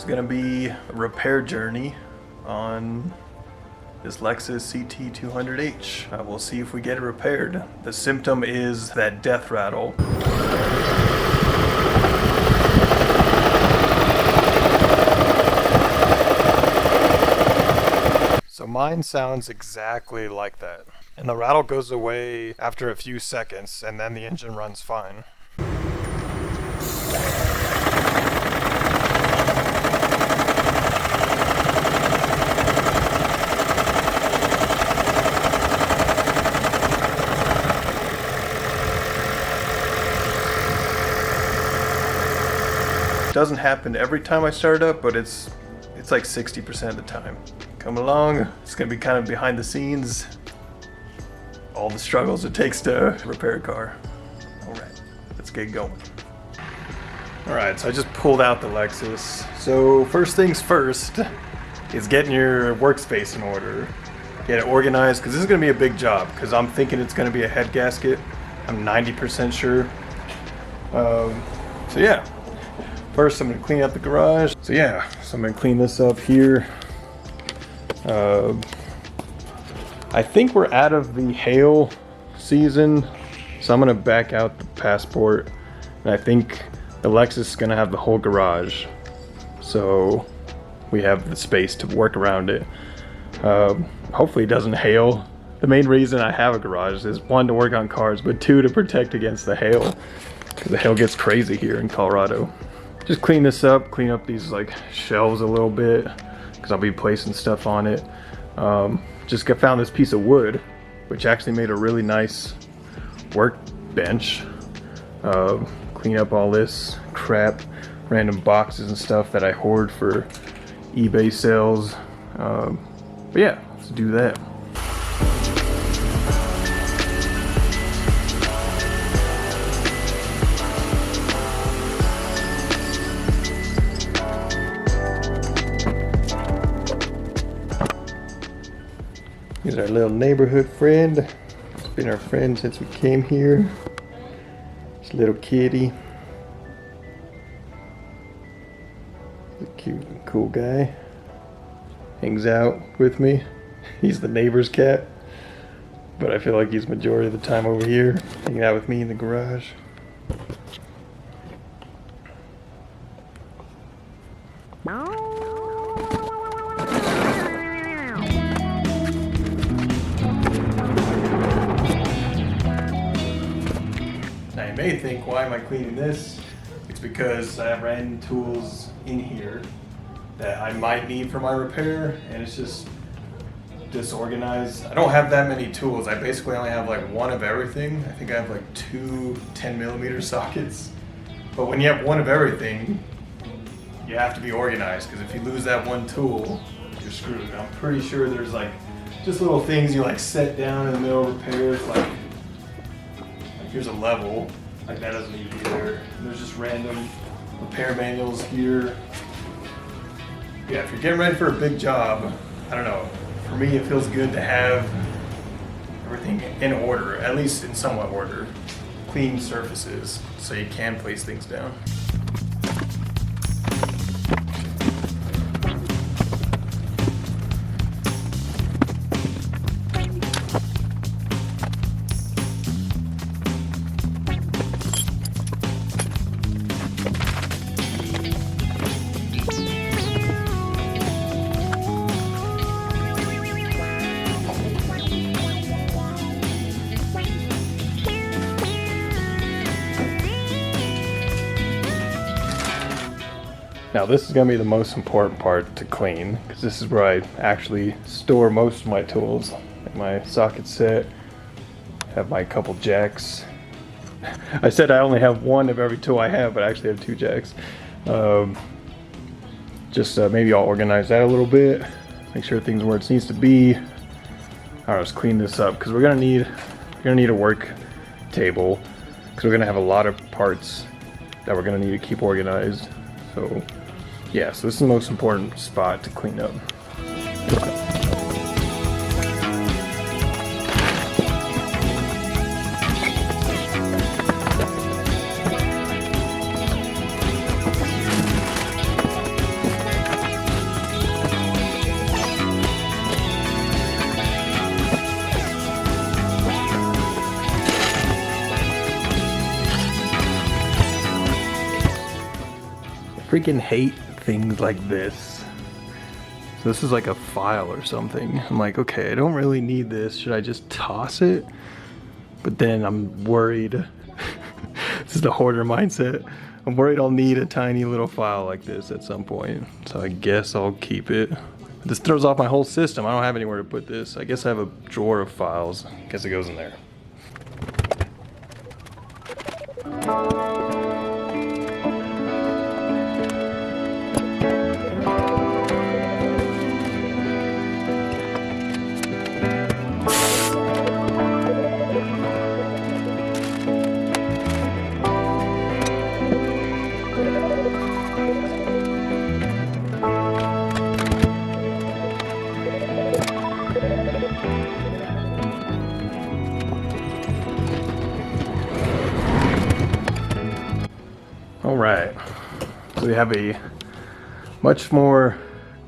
gonna be a repair journey on this Lexus CT200h. We'll see if we get it repaired. The symptom is that death rattle. So mine sounds exactly like that. And the rattle goes away after a few seconds, and then the engine runs fine. It doesn't happen every time I start up, but it's like 60% of the time. Come along, it's gonna be kind of behind the scenes. All the struggles it takes to repair a car. All right, let's get going. All right, so I just pulled out the Lexus. So first things first is getting your workspace in order. Get it organized, because this is gonna be a big job, because I'm thinking it's gonna be a head gasket. I'm 90% sure. So yeah, first I'm gonna clean up the garage. So I'm gonna clean this up here. I think we're out of the hail season, so I'm gonna back out the passport, and I think the Lexus is gonna have the whole garage, so we have the space to work around it. Hopefully it doesn't hail. The main reason I have a garage is 1, to work on cars, but 2, to protect against the hail, because the hail gets crazy here in Colorado. Just clean this up, clean up these like shelves a little bit, because I'll be placing stuff on it. Just found this piece of wood, which actually made a really nice workbench. Clean up all this crap, random boxes and stuff that I hoard for eBay sales. But yeah, let's do that. He's our little neighborhood friend. He's been our friend since we came here. This little kitty. He's a cute and cool guy. Hangs out with me. He's the neighbor's cat, but I feel like he's majority of the time over here, hanging out with me in the garage. You may think, why am I cleaning this? It's because I have random tools in here that I might need for my repair, and it's just disorganized. I don't have that many tools. I basically only have like one of everything. I think I have like 2 10mm sockets. But when you have one of everything, you have to be organized, because if you lose that one tool, you're screwed. I'm pretty sure there's like just little things you like set down in the middle of repairs, like here's a level. Like that doesn't need to be there. And there's just random repair manuals here. Yeah, if you're getting ready for a big job, I don't know. For me, it feels good to have everything in order, at least in somewhat order. Clean surfaces, so you can place things down. Now this is going to be the most important part to clean, because this is where I actually store most of my tools. My socket set, have my couple jacks. I said I only have one of every tool I have, but I actually have 2 jacks. Maybe I'll organize that a little bit, make sure things are where it needs to be. Alright, let's clean this up, because we're gonna need a work table, because we're gonna have a lot of parts that we're gonna need to keep organized. So yeah, so this is the most important spot to clean up. freaking hate things like this. So this is like a file or something. I'm like, okay, I don't really need this. Should I just toss it? But then I'm worried. This is the hoarder mindset. I'm worried I'll need a tiny little file like this at some point. So I guess I'll keep it. This throws off my whole system. I don't have anywhere to put this. I guess I have a drawer of files. Guess it goes in there. Alright, so we have a much more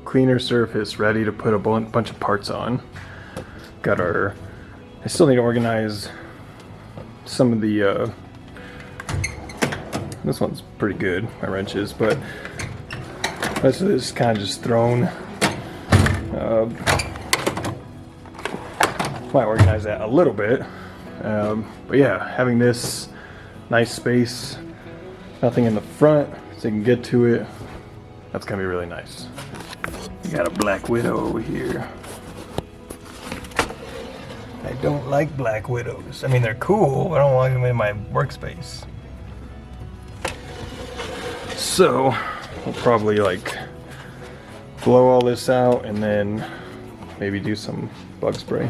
cleaner surface ready to put a bunch of parts on. Got our, I still need to organize some of the, this one's pretty good, my wrenches, but most of this is kind of just thrown. Might organize that a little bit, but yeah, having this nice space, nothing in the front, so you can get to it. That's gonna be really nice. We got a Black Widow over here. I don't like Black Widows. I mean, they're cool, but I don't want them in my workspace. So, we'll probably like blow all this out and then maybe do some bug spray.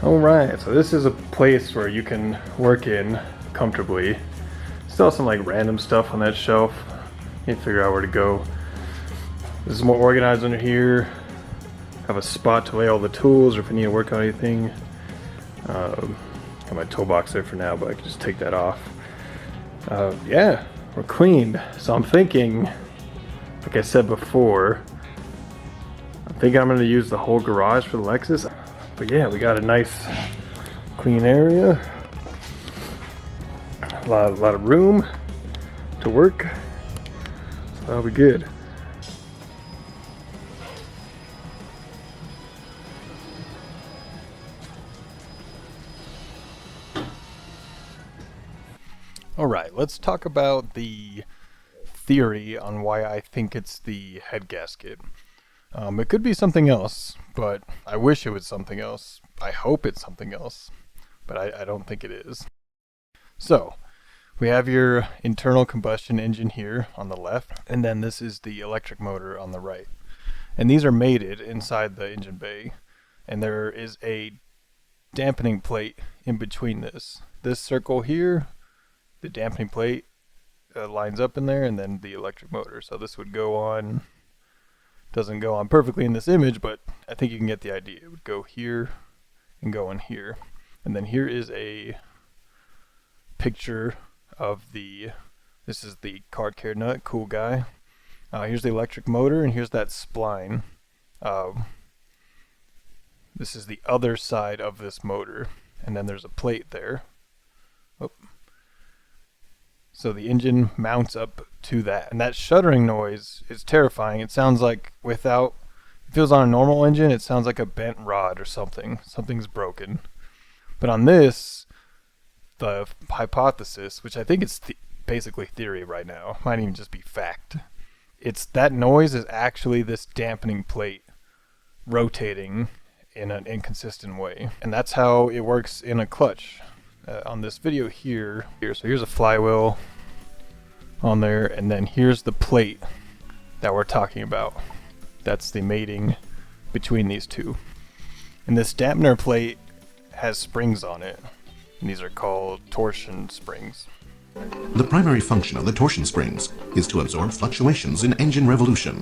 Alright, so this is a place where you can work in comfortably. Still some like random stuff on that shelf. You can figure out where to go. This is more organized under here. Have a spot to lay all the tools or if I need to work on anything. Got my toolbox there for now, but I can just take that off. Yeah, we're cleaned. So I'm thinking, like I said before, I'm thinking I'm going to use the whole garage for the Lexus. But yeah, we got a nice clean area. A lot of room to work. So that'll be good. Alright, let's talk about the theory on why I think it's the head gasket. It could be something else, but I wish it was something else. I hope it's something else, but I don't think it is. So, we have your internal combustion engine here on the left, and then this is the electric motor on the right. And these are mated inside the engine bay, and there is a dampening plate in between this. This circle here, the dampening plate lines up in there, and then the electric motor. So this would go on, doesn't go on perfectly in this image, but I think you can get the idea. It would go here and go in here. And then here is a picture of this is the card care nut, cool guy. Here's the electric motor, and here's that spline. This is the other side of this motor, and then there's a plate there. Oh. So the engine mounts up to that, and that shuddering noise is terrifying. It sounds like if it was on a normal engine, it sounds like a bent rod or something. Something's broken. But on this, the hypothesis, which I think is basically theory right now, might even just be fact. It's that noise is actually this dampening plate rotating in an inconsistent way, and that's how it works in a clutch. On this video here, so here's a flywheel on there, and then here's the plate that we're talking about. That's the mating between these two. And this dampener plate has springs on it, and these are called torsion springs. The primary function of the torsion springs is to absorb fluctuations in engine revolution.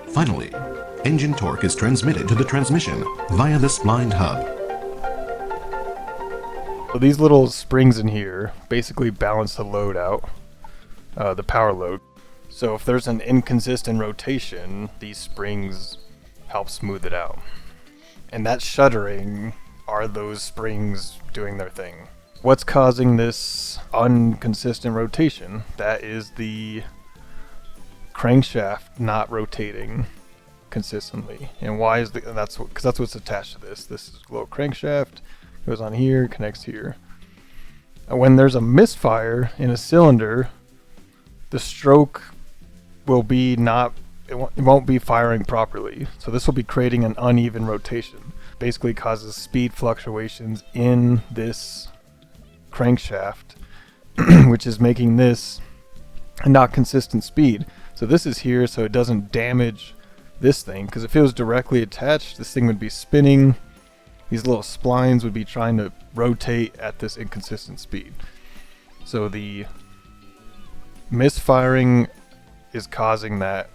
Finally, engine torque is transmitted to the transmission via the splined hub. So these little springs in here basically balance the load out, the power load. So if there's an inconsistent rotation, these springs help smooth it out. And that shuddering are those springs doing their thing. What's causing this inconsistent rotation? That is the crankshaft not rotating consistently. And why is because that's what's attached to this. This is a little crankshaft, goes on here, connects here. And when there's a misfire in a cylinder, the stroke will be it won't be firing properly. So this will be creating an uneven rotation. Basically causes speed fluctuations in this crankshaft, which is making this a not consistent speed. So this is here so it doesn't damage this thing, because if it was directly attached, this thing would be spinning. These little splines would be trying to rotate at this inconsistent speed. So the misfiring is causing that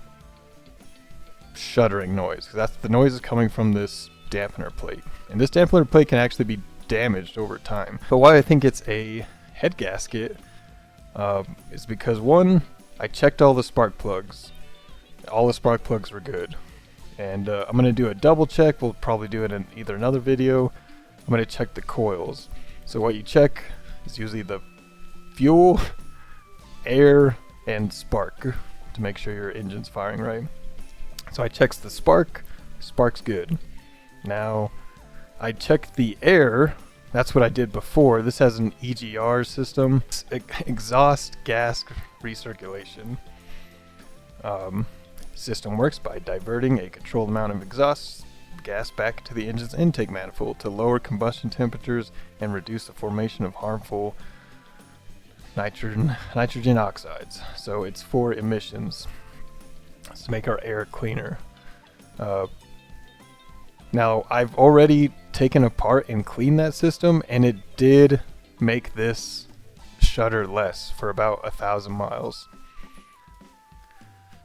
shuddering noise. The noise is coming from this dampener plate. And this dampener plate can actually be damaged over time. But why I think it's a head gasket is because, one, I checked all the spark plugs. All the spark plugs were good. And I'm going to do a double check. We'll probably do it in either another video. I'm going to check the coils. So what you check is usually the fuel, air, and spark to make sure your engine's firing right. So I checked the spark. Spark's good. Now I checked the air. That's what I did before. This has an EGR system. It's exhaust gas recirculation. System works by diverting a controlled amount of exhaust gas back to the engine's intake manifold to lower combustion temperatures and reduce the formation of harmful nitrogen oxides. So it's for emissions. It's to make our air cleaner. Now I've already taken apart and cleaned that system, and it did make this shudder less for about 1,000 miles.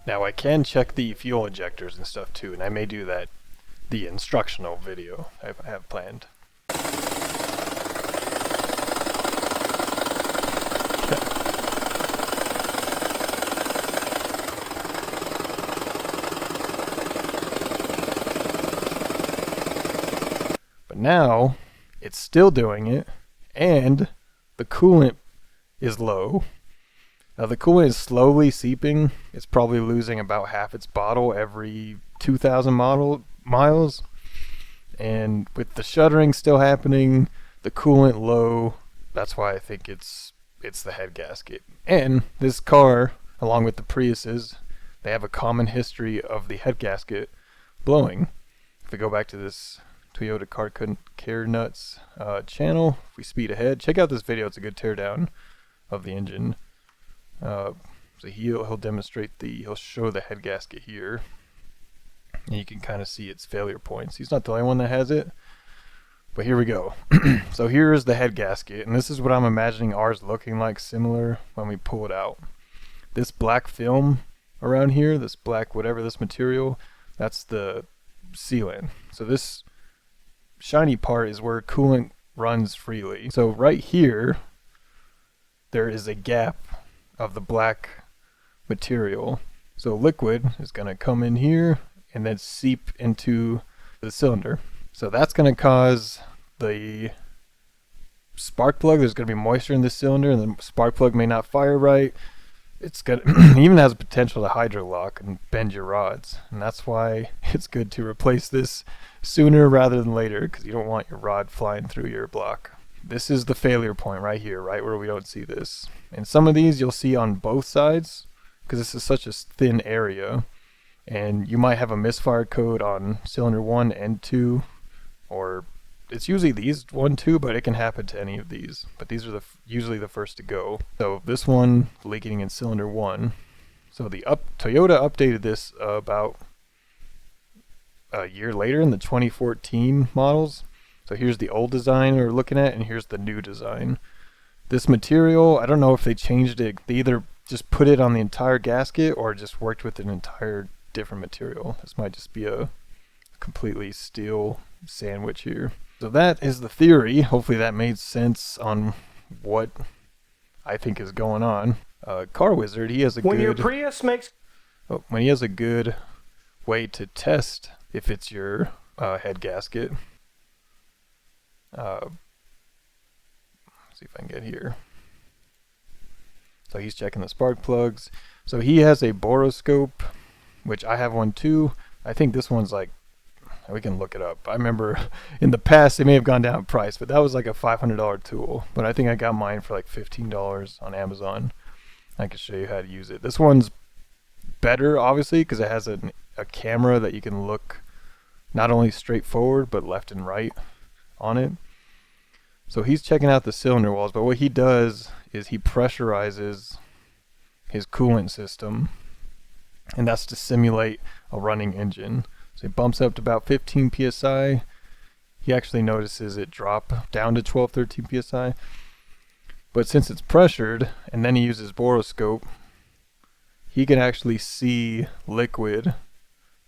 Now I can check the fuel injectors and stuff too, and I may do that, the instructional video I have planned. But now it's still doing it, and the coolant is low. Now the coolant is slowly seeping. It's probably losing about half its bottle every 2,000 miles. And with the shuddering still happening, the coolant low, that's why I think it's the head gasket. And this car, along with the Priuses, they have a common history of the head gasket blowing. If we go back to this Toyota Car Care Nuts channel, if we speed ahead, check out this video. It's a good teardown of the engine. So he'll demonstrate he'll show the head gasket here, and you can kind of see its failure points. He's not the only one that has it, but here we go. So here's the head gasket, and this is what I'm imagining ours looking like, similar when we pull it out. This black film around here, this black whatever this material, that's the sealant. So this shiny part is where coolant runs freely. So right here there is a gap of the black material. So liquid is going to come in here and then seep into the cylinder. So that's going to cause the spark plug, there's going to be moisture in the cylinder, and the spark plug may not fire right. It's got even has potential to hydro lock and bend your rods, and that's why it's good to replace this sooner rather than later, because you don't want your rod flying through your block. This is the failure point right here, right where we don't see this. And some of these you'll see on both sides, because this is such a thin area, and you might have a misfire code on cylinder 1 and 2, or it's usually these 1, 2, but it can happen to any of these. But these are usually the first to go. So this one leaking in cylinder 1. So the Toyota updated this about a year later in the 2014 models. So here's the old design we're looking at, and here's the new design. This material, I don't know if they changed it. They either just put it on the entire gasket or just worked with an entire different material. This might just be a completely steel sandwich here. So that is the theory. Hopefully that made sense on what I think is going on. Car Wizard, he has a when good... your Prius makes... when he has a good way to test if it's your head gasket. Let's see if I can get here. So he's checking the spark plugs. So he has a Boroscope, which I have one too. I think this one's like, we can look it up. I remember in the past they may have gone down in price, but that was like a $500 tool. But I think I got mine for like $15 on Amazon. I can show you how to use it. This one's better, obviously, because it has a camera that you can look not only straight forward, but left and right on it. So he's checking out the cylinder walls, but what he does is he pressurizes his coolant system, and that's to simulate a running engine. So he bumps up to about 15 psi. He actually notices it drop down to 12, 13 psi. But since it's pressured, and then he uses Boroscope, he can actually see liquid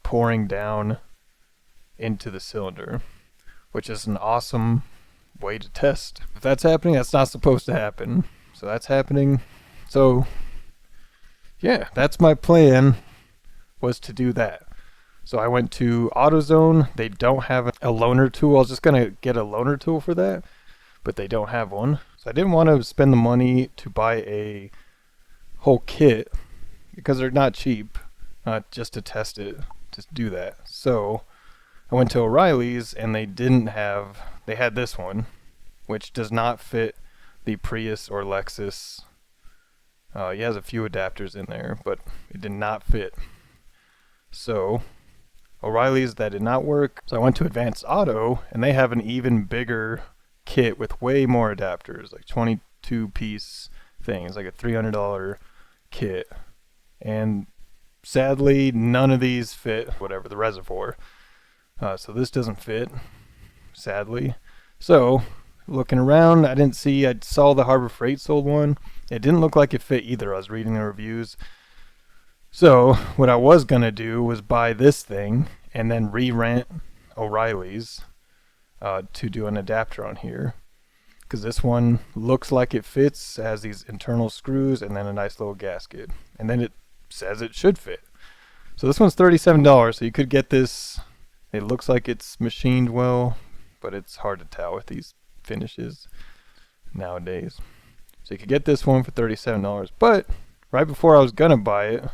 pouring down into the cylinder, which is an awesome way to test. If that's happening, that's not supposed to happen. So that's happening. So yeah, that's my plan, was to do that. So I went to AutoZone. They don't have a loaner tool. I was just gonna get a loaner tool for that, but they don't have one. So I didn't want to spend the money to buy a whole kit, because they're not cheap, just to test it, to do that. So I went to O'Reilly's, and they had this one, which does not fit the Prius or Lexus. He has a few adapters in there, but it did not fit. So O'Reilly's, that did not work. So I went to Advanced Auto, and they have an even bigger kit with way more adapters, like 22-piece things, like a $300 kit. And sadly, none of these fit whatever the reservoir. So this doesn't fit, sadly. So looking around, I saw the Harbor Freight sold one. It didn't look like it fit either. I was reading the reviews. So what I was gonna do was buy this thing and then re-rent O'Reilly's to do an adapter on here, because this one looks like it fits. It has these internal screws and then a nice little gasket, and then it says it should fit. So this one's $37, so you could get this. It looks like it's machined well, but it's hard to tell with these finishes nowadays. So you could get this one for $37, but right before I was gonna buy it,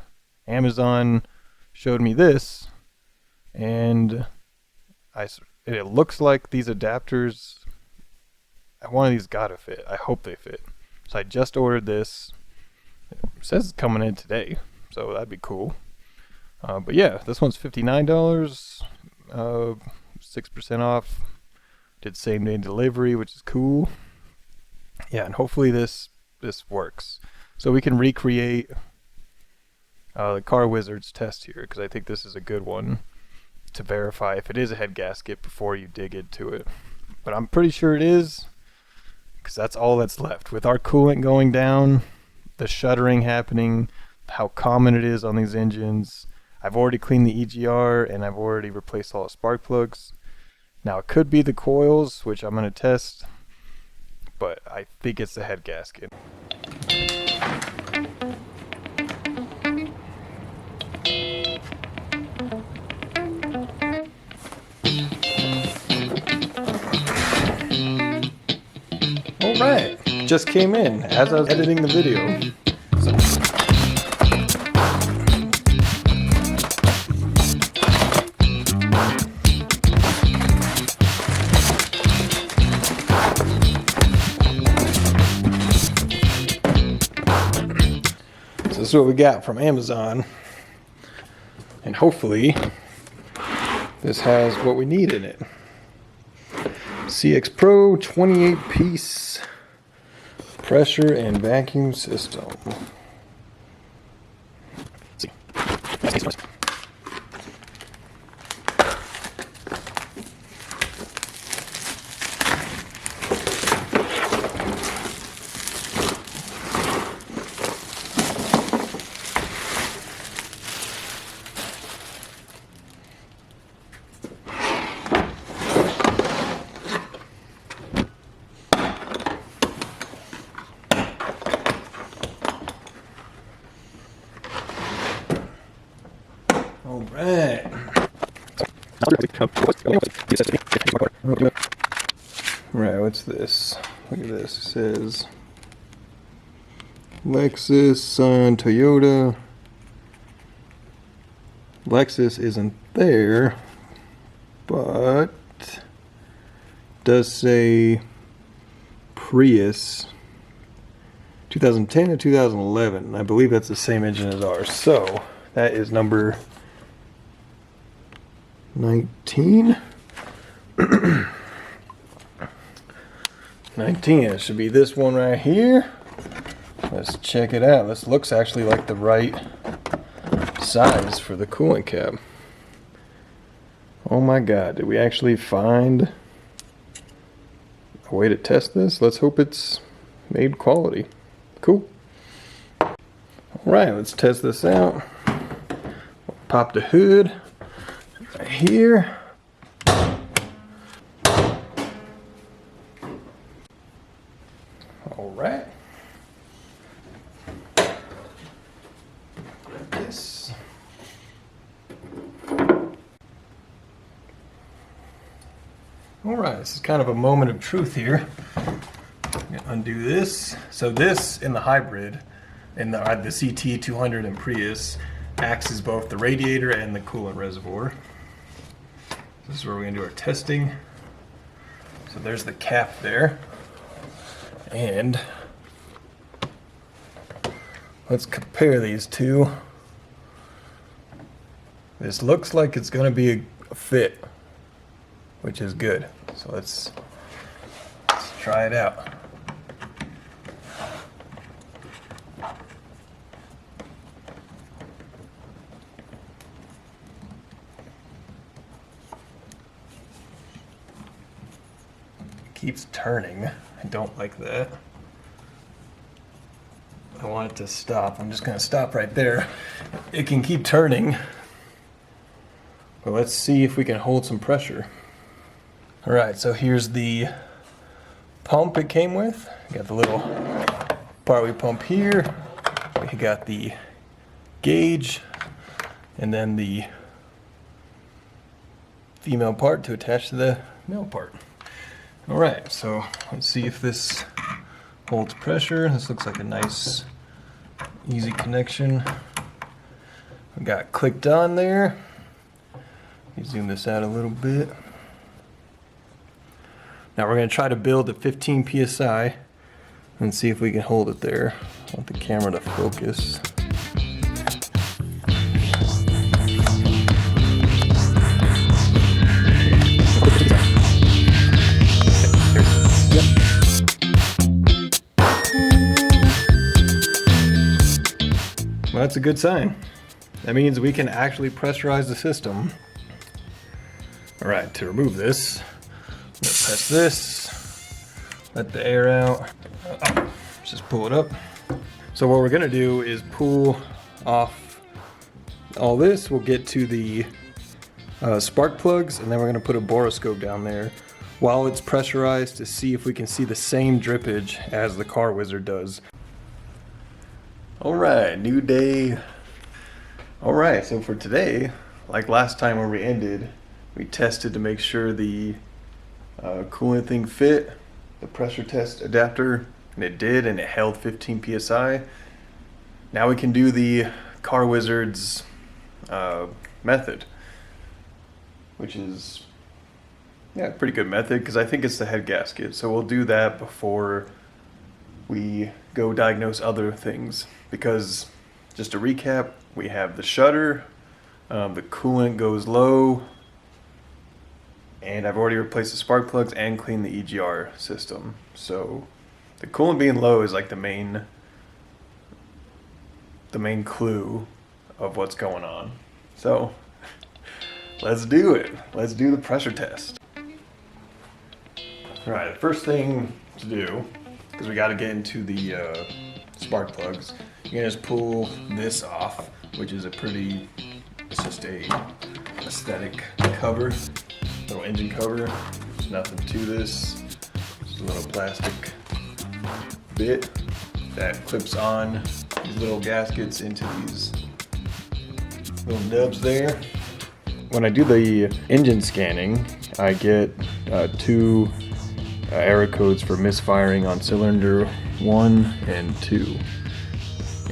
Amazon showed me this, and it looks like these adapters, one of these gotta fit. I hope they fit. So I just ordered this. It says it's coming in today, so that'd be cool. But yeah, this one's $59, 6% off. Did same day delivery, which is cool. Yeah, and hopefully this works, so we can recreate the Car Wizard's test here, because I think this is a good one to verify if it is a head gasket before you dig into it. But I'm pretty sure it is, because that's all that's left. With our coolant going down, the shuttering happening, how common it is on these engines. I've already cleaned the EGR, and I've already replaced all the spark plugs. Now it could be the coils, which I'm going to test, but I think it's the head gasket. just came in as I was editing the video. So this is what we got from Amazon, and hopefully this has what we need in it. CX Pro 28-piece pressure and vacuum system. Let's see. All right. Right, what's this? Look at this. It says Lexus on Toyota. Lexus isn't there, but does say Prius 2010 to 2011. I believe that's the same engine as ours. So that is number 19. 19. It should be this one right here. Let's check it out. This looks actually like the right size for the coolant cap. Oh my god, did we actually find a way to test this? Let's hope it's made quality. Cool. Alright, let's test this out. Pop the hood right here. Alright. This. Alright, this is kind of a moment of truth here. I'm gonna undo this. So this in the hybrid, in the CT200 and Prius, acts as both the radiator and the coolant reservoir. This is where we're going to do our testing. So there's the cap there. And let's compare these two. This looks like it's going to be a fit, which is good. So let's try it out. Keeps turning. I don't like that. I want it to stop. I'm just going to stop right there. It can keep turning. But let's see if we can hold some pressure. Alright, so here's the pump it came with. We got the little part we pump here. We got the gauge. And then the female part to attach to the male part. Alright, so let's see if this holds pressure. This looks like a nice, easy connection. We got clicked on there. Let me zoom this out a little bit. Now we're going to try to build at 15 psi and see if we can hold it there. I want the camera to focus. Well, that's a good sign. That means we can actually pressurize the system. Alright, to remove this, I'm gonna press this, let the air out, just pull it up. So what we're gonna do is pull off all this. We'll get to the spark plugs, and then we're gonna put a boroscope down there while it's pressurized to see if we can see the same drippage as the Car Wizard does. Alright, new day. Alright, so for today, like last time where we ended, we tested to make sure the coolant thing fit. The pressure test adapter and it did, and it held 15 psi. Now we can do the Car Wizard's method, which is a pretty good method because I think it's the head gasket. So we'll do that before we go diagnose other things, because just to recap, we have the shutter, the coolant goes low, and I've already replaced the spark plugs and cleaned the EGR system. So the coolant being low is like the main clue of what's going on. So let's do it. Let's do the pressure test. All right, first thing to do, because we got to get into the spark plugs, you're gonna just pull this off, which is it's just a aesthetic cover, little engine cover. There's nothing to this. Just a little plastic bit that clips on these little gaskets into these little nubs there. When I do the engine scanning, I get 2 error codes for misfiring on cylinder 1 and 2.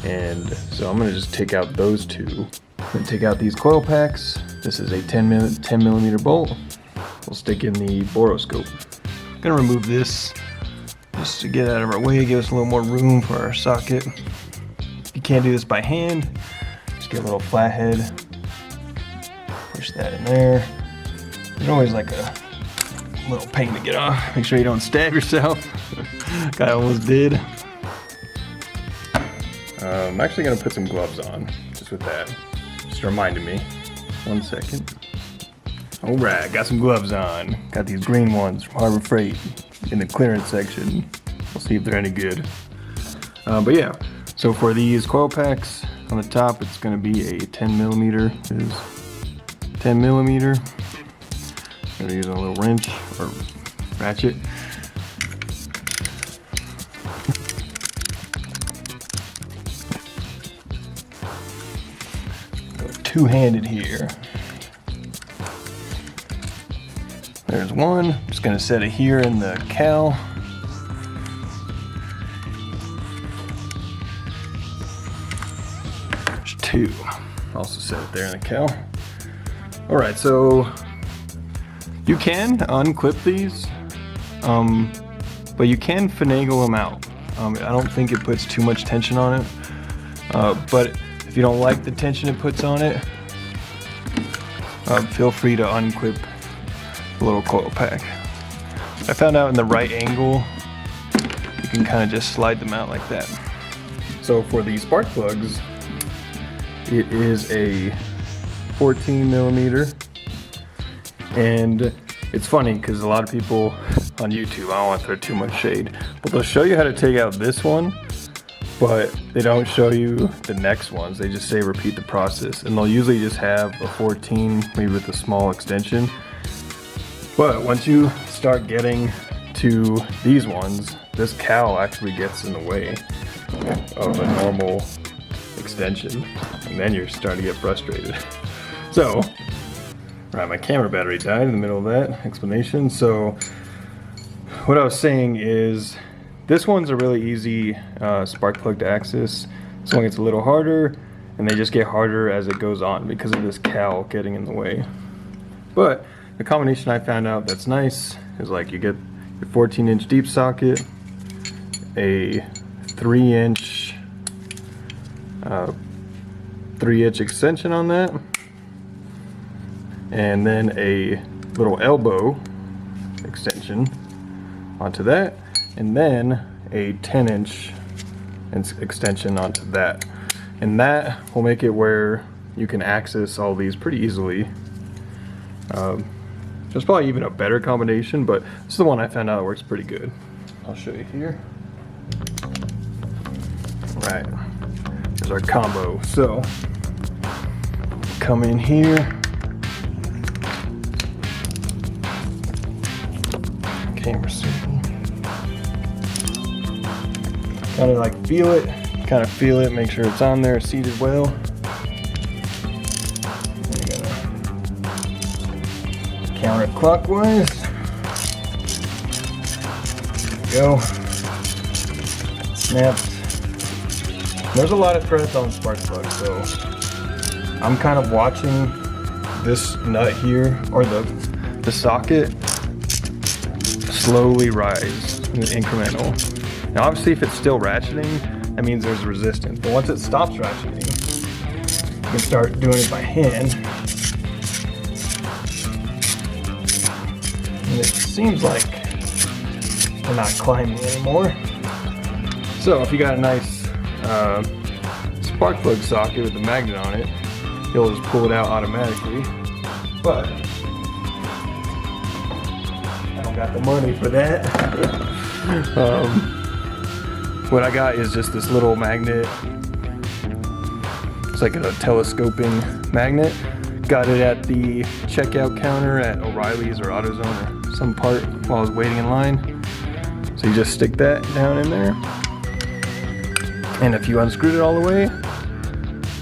And so I'm gonna just take out those 2. Then take out these coil packs. This is a 10 millimeter bolt. We'll stick in the Boroscope. I'm gonna remove this just to get out of our way, give us a little more room for our socket. If you can't do this by hand, just get a little flathead, push that in there. There's always like a little pain to get off. Make sure you don't stab yourself. Guy almost did. I'm actually gonna put some gloves on, just with that. Just reminded me. 1 second. All right, got some gloves on. Got these green ones from Harbor Freight in the clearance section. We'll see if they're any good. But yeah, so for these coil packs on the top, it's gonna be a 10 millimeter. It is 10 millimeter. I'm gonna use a little wrench or ratchet. Go two-handed here. There's one. Just gonna set it here in the cowl. There's 2. Also set it there in the cowl. All right, so you can unclip these, but you can finagle them out. I don't think it puts too much tension on it, but if you don't like the tension it puts on it, feel free to unclip the little coil pack. I found out in the right angle, you can kind of just slide them out like that. So for the spark plugs, it is a 14 millimeter, and it's funny because a lot of people on YouTube, I don't want to throw too much shade, but they'll show you how to take out this one, but they don't show you the next ones. They just say repeat the process, and they'll usually just have a 14, maybe with a small extension. But once you start getting to these ones, this cowl actually gets in the way of a normal extension, and then you're starting to get frustrated. So, right, my camera battery died in the middle of that explanation. So, what I was saying is, this one's a really easy spark plug to access. This one gets a little harder, and they just get harder as it goes on because of this cowl getting in the way. But the combination I found out that's nice is like you get your 14-inch deep socket, a 3-inch extension on that, and then a little elbow extension onto that, and then a 10-inch extension onto that. And that will make it where you can access all these pretty easily. There's probably even a better combination, but this is the one I found out works pretty good. I'll show you here. Right, here's our combo. So, come in here. Camera seating. Kind of like feel it, make sure it's on there, seated well. Counterclockwise. There we go. Now, there's a lot of threads on spark plugs, so I'm kind of watching this nut here, or the socket, slowly rise in incremental. Now obviously if it's still ratcheting, that means there's resistance. But once it stops ratcheting, you can start doing it by hand. And it seems like they're not climbing anymore. So if you got a nice spark plug socket with a magnet on it, you'll just pull it out automatically. But I don't got the money for that. What I got is just this little magnet. It's like a telescoping magnet. Got it at the checkout counter at O'Reilly's or AutoZone or some part while I was waiting in line. So you just stick that down in there. And if you unscrewed it all the way,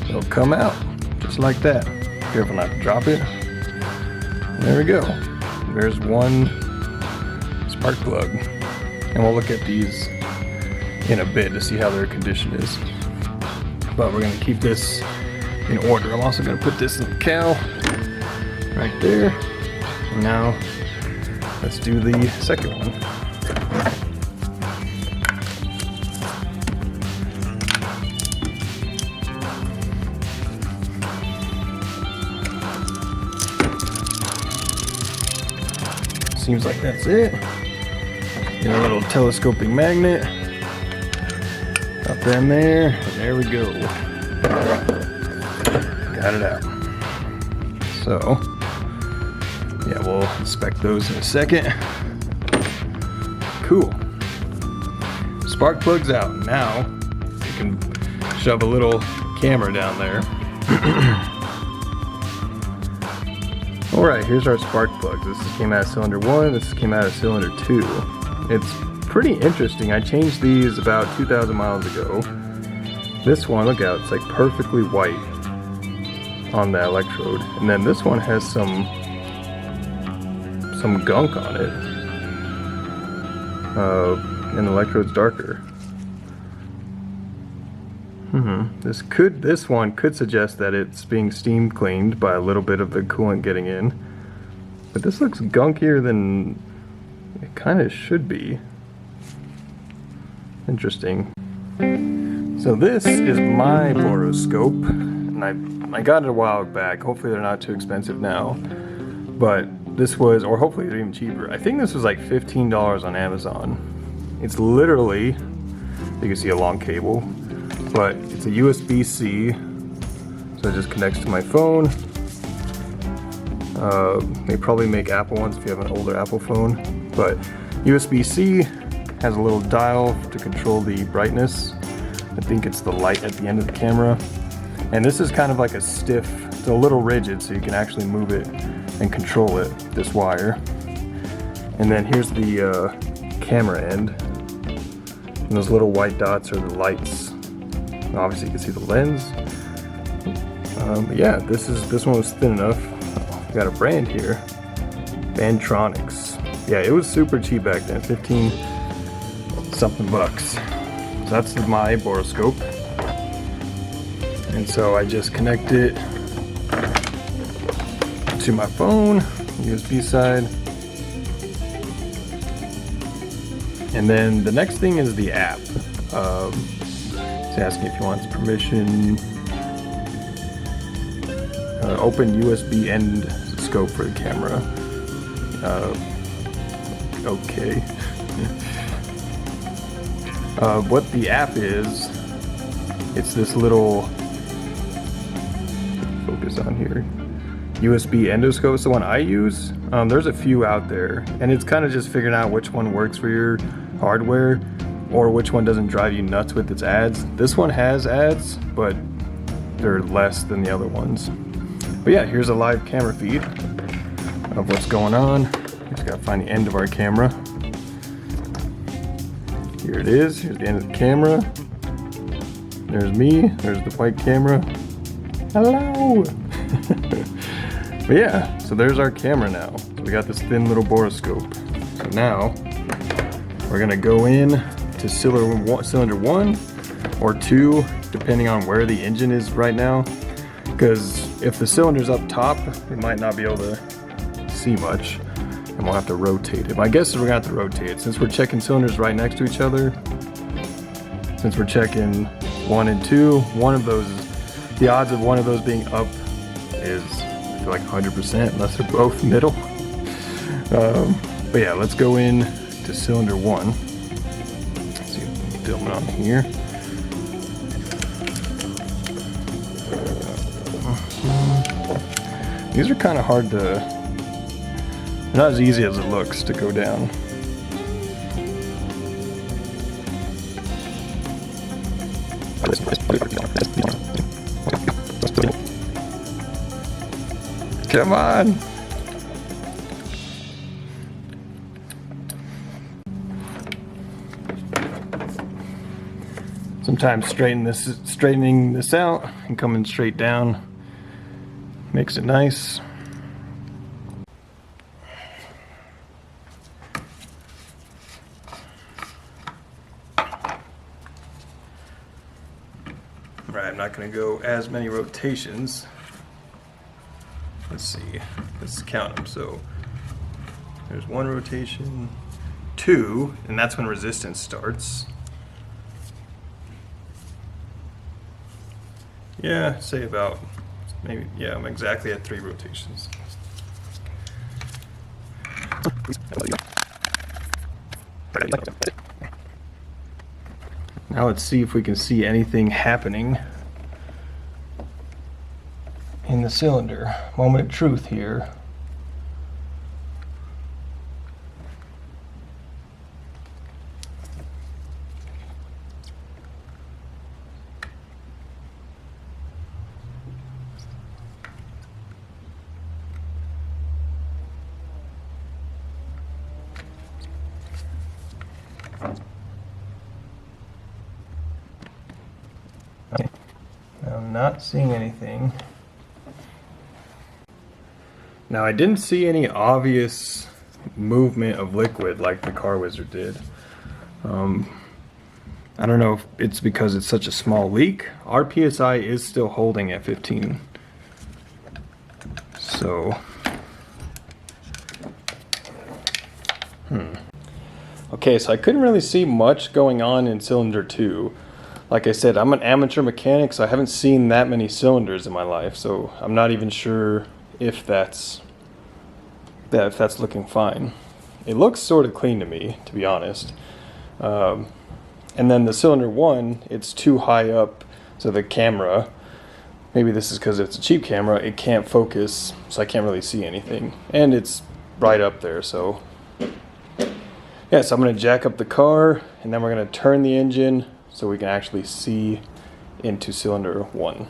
it'll come out just like that. Careful not to drop it. There we go. There's one spark plug. And we'll look at these in a bit to see how their condition is. But we're gonna keep this in order. I'm also gonna put this in the cowl right there. And now let's do the second one. Seems like that's it. Get a little telescoping magnet up in there, and there we go. Got it out. So, yeah, we'll inspect those in a second. Cool. Spark plugs out. Now, you can shove a little camera down there. Alright, here's our spark plugs. This came out of cylinder 1, this came out of cylinder 2. It's pretty interesting. I changed these about 2,000 miles ago. This one, look out, it's like perfectly white on the electrode. And then this one has some gunk on it. And the electrode's darker. This one could suggest that it's being steam cleaned by a little bit of the coolant getting in. But this looks gunkier than it kind of should be. Interesting. So this is my Boroscope, and I got it a while back. Hopefully they're not too expensive now. But this was, or hopefully they're even cheaper. I think this was like $15 on Amazon. It's literally, you can see a long cable, but it's a USB-C, so it just connects to my phone. They probably make Apple ones if you have an older Apple phone, but USB-C has a little dial to control the brightness. I think it's the light at the end of the camera. And this is kind of like a stiff, it's a little rigid, so you can actually move it and control it, this wire. And then here's the camera end. And those little white dots are the lights. And obviously you can see the lens. But yeah, this one was thin enough. Got a brand here, Bandtronics. Yeah, it was super cheap back then, 15 something bucks. So that's my Boroscope. And so I just connect it to my phone, USB side. And then the next thing is the app. It's asking if you want permission. Open USB Endoscope for the camera. Okay. What the app is, it's this little, focus on here, USB Endoscope. It's the one I use. There's a few out there, and it's kind of just figuring out which one works for your hardware or which one doesn't drive you nuts with its ads. This one has ads, but they're less than the other ones. But yeah, here's a live camera feed of what's going on. Just gotta find the end of our camera. Here it is, here's the end of the camera. There's me, there's the white camera. Hello! But yeah, so there's our camera now. So we got this thin little Boroscope. So now, we're gonna go in to to cylinder 1 or 2, depending on where the engine is right now. Because if the cylinder's up top, we might not be able to see much, and we'll have to rotate it. My guess is we're gonna have to rotate it. Since we're checking cylinders right next to each other, since we're checking 1 and 2, the odds of one of those being up is, I feel like 100%, unless they're both middle. But yeah, let's go in to cylinder 1. Let's see if we can film it on here. These are kind of hard to, they're not as easy as it looks to go down. Come on! Sometimes straightening this out and coming straight down makes it nice. Right, I'm not going to go as many rotations. Let's see, let's count them. So there's 1 rotation, 2, and that's when resistance starts. Yeah, say about, maybe, yeah, I'm exactly at 3 rotations. Now let's see if we can see anything happening in the cylinder. Moment of truth here. I'm not seeing anything. Now I didn't see any obvious movement of liquid like the Car Wizard did. I don't know if it's because it's such a small leak. Our PSI is still holding at 15. So, okay, so I couldn't really see much going on in cylinder 2. Like I said, I'm an amateur mechanic, so I haven't seen that many cylinders in my life, so I'm not even sure if that's looking fine. It looks sort of clean to me, to be honest. And then the cylinder 1, it's too high up, so the camera, maybe this is because it's a cheap camera, it can't focus, so I can't really see anything. And it's right up there, so yeah, so I'm going to jack up the car, and then we're going to turn the engine so we can actually see into cylinder 1.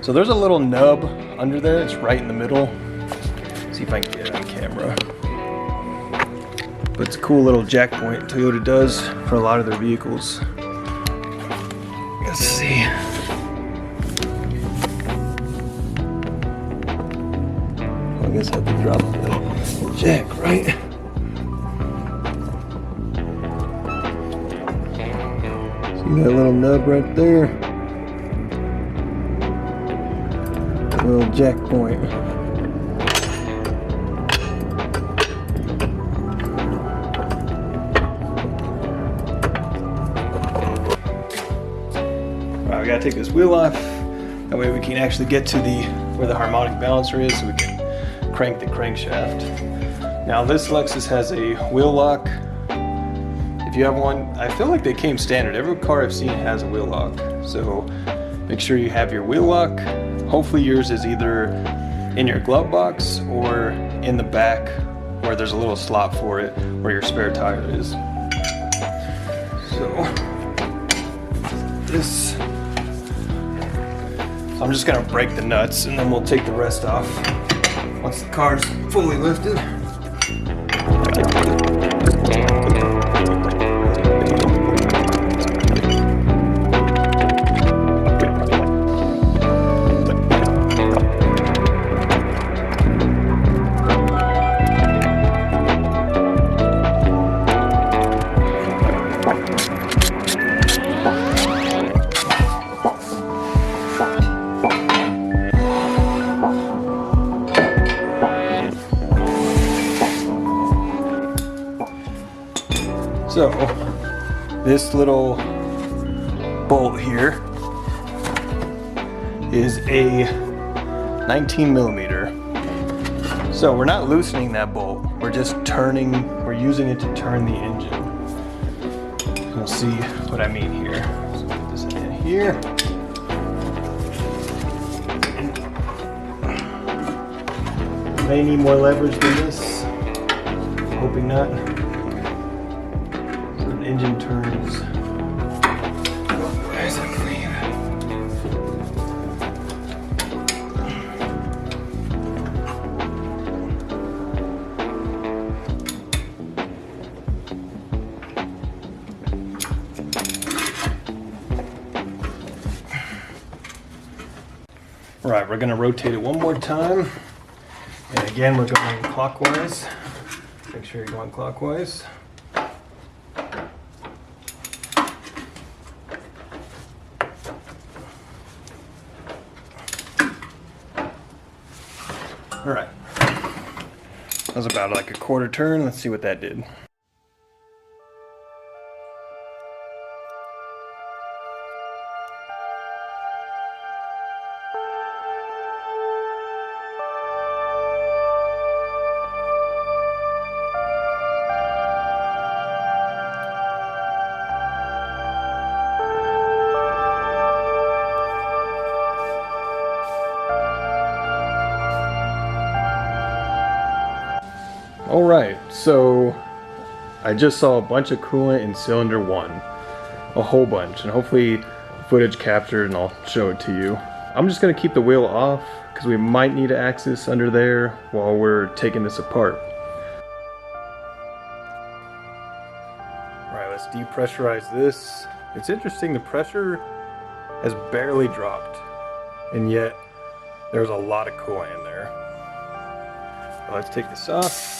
So there's a little nub under there, it's right in the middle. Let's see if I can get it on camera. But it's a cool little jack point Toyota does for a lot of their vehicles. Let's see. I guess I have to drop the jack, right? See that little nub right there? Little jack point. Alright, we gotta take this wheel off. That way we can actually get to where the harmonic balancer is, so we can crank the crankshaft. Now this Lexus has a wheel lock. If you have one, I feel like they came standard. Every car I've seen has a wheel lock. So make sure you have your wheel lock. Hopefully yours is either in your glove box or in the back where there's a little slot for it where your spare tire is. this, so I'm just gonna break the nuts and then we'll take the rest off once the car's fully lifted. So, this little bolt here is a 19 millimeter. So we're not loosening that bolt, we're just we're using it to turn the engine. You'll see what I mean here. So put this in here. May need more leverage than this, hoping not. Engine turns. Where's it clean? Right, we're going to rotate it one more time. And again, we're going clockwise. Make sure you're going clockwise. All right, that was about like a quarter turn. Let's see what that did. All right, so I just saw a bunch of coolant in cylinder 1, a whole bunch, and hopefully footage captured and I'll show it to you. I'm just gonna keep the wheel off because we might need to access under there while we're taking this apart. All right, let's depressurize this. It's interesting, the pressure has barely dropped, and yet there's a lot of coolant in there. But let's take this off.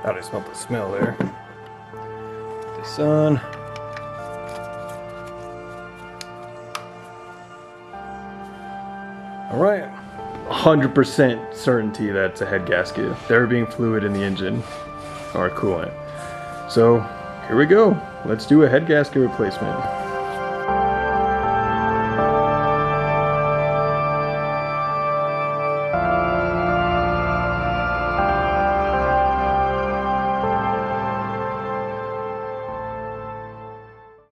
Thought I smelled the smell there. Put this on. All right, 100% certainty that's a head gasket. There being fluid in the engine, or coolant. So here we go. Let's do a head gasket replacement.